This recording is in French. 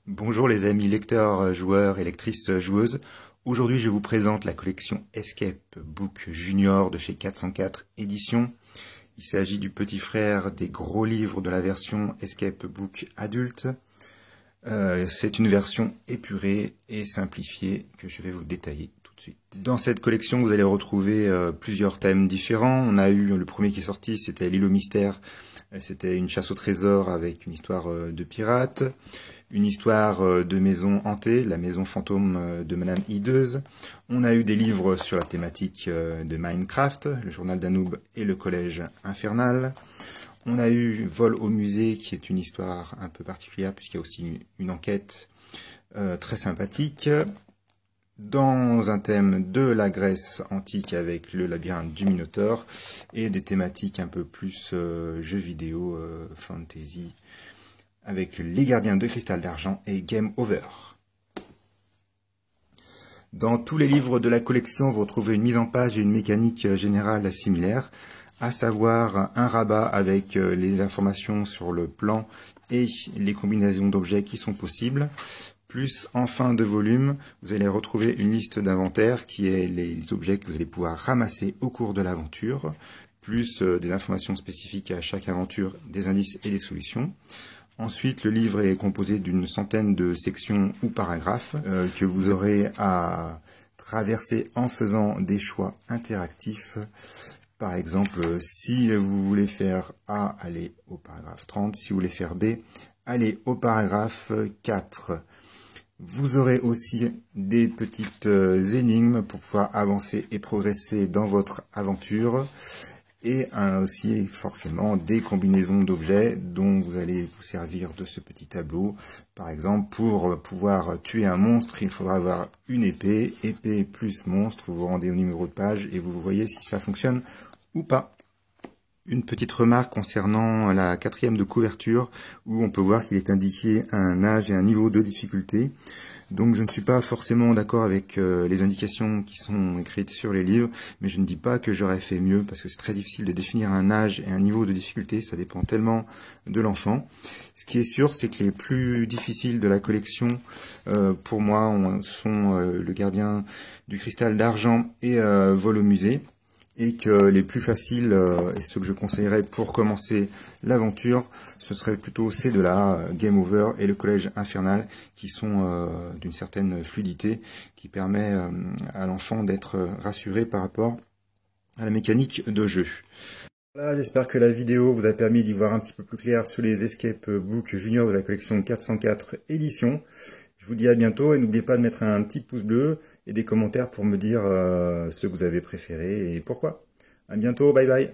Bonjour les amis lecteurs, joueurs et lectrices joueuses. Aujourd'hui je vous présente la collection Escape Book Junior de chez 404 Éditions. Il s'agit du petit frère des gros livres de la version Escape Book adulte. C'est une version épurée et simplifiée que je vais vous détailler tout de suite. Dans cette collection vous allez retrouver plusieurs thèmes différents. On a eu le premier qui est sorti, c'était l'île au mystère. C'était une chasse au trésor avec une histoire de pirates. Une histoire de maison hantée, la maison fantôme de Madame Hideuse. On a eu des livres sur la thématique de Minecraft, le journal d'Anoub et le collège infernal. On a eu Vol au musée, qui est une histoire un peu particulière, puisqu'il y a aussi une enquête très sympathique. Dans un thème de la Grèce antique avec le labyrinthe du Minotaure, et des thématiques un peu plus jeux vidéo, fantasy, avec les gardiens de cristal d'argent et Game Over. Dans tous les livres de la collection, vous retrouvez une mise en page et une mécanique générale similaire, à savoir un rabat avec les informations sur le plan et les combinaisons d'objets qui sont possibles. Plus en fin de volume, vous allez retrouver une liste d'inventaire qui est les objets que vous allez pouvoir ramasser au cours de l'aventure, plus des informations spécifiques à chaque aventure, des indices et des solutions. Ensuite, le livre est composé d'une centaine de sections ou paragraphes que vous aurez à traverser en faisant des choix interactifs. Par exemple, si vous voulez faire A, allez au paragraphe 30. Si vous voulez faire B, allez au paragraphe 4. Vous aurez aussi des petites énigmes pour pouvoir avancer et progresser dans votre aventure. Et aussi forcément des combinaisons d'objets dont vous allez vous servir de ce petit tableau. Par exemple, pour pouvoir tuer un monstre, il faudra avoir une épée, épée plus monstre, vous vous rendez au numéro de page et vous voyez si ça fonctionne ou pas. Une petite remarque concernant la 4e de couverture, où on peut voir qu'il est indiqué un âge et un niveau de difficulté. Donc je ne suis pas forcément d'accord avec les indications qui sont écrites sur les livres, mais je ne dis pas que j'aurais fait mieux, parce que c'est très difficile de définir un âge et un niveau de difficulté, ça dépend tellement de l'enfant. Ce qui est sûr, c'est que les plus difficiles de la collection, pour moi, sont le gardien du cristal d'argent et Vol au musée. Et que les plus faciles, et ceux que je conseillerais pour commencer l'aventure, ce serait plutôt ces deux-là, Game Over et le collège infernal, qui sont d'une certaine fluidité, qui permet à l'enfant d'être rassuré par rapport à la mécanique de jeu. Voilà, j'espère que la vidéo vous a permis d'y voir un petit peu plus clair sur les Escape Book Junior de la collection 404 Éditions. Je vous dis à bientôt et n'oubliez pas de mettre un petit pouce bleu et des commentaires pour me dire ce que vous avez préféré et pourquoi. À bientôt, bye bye.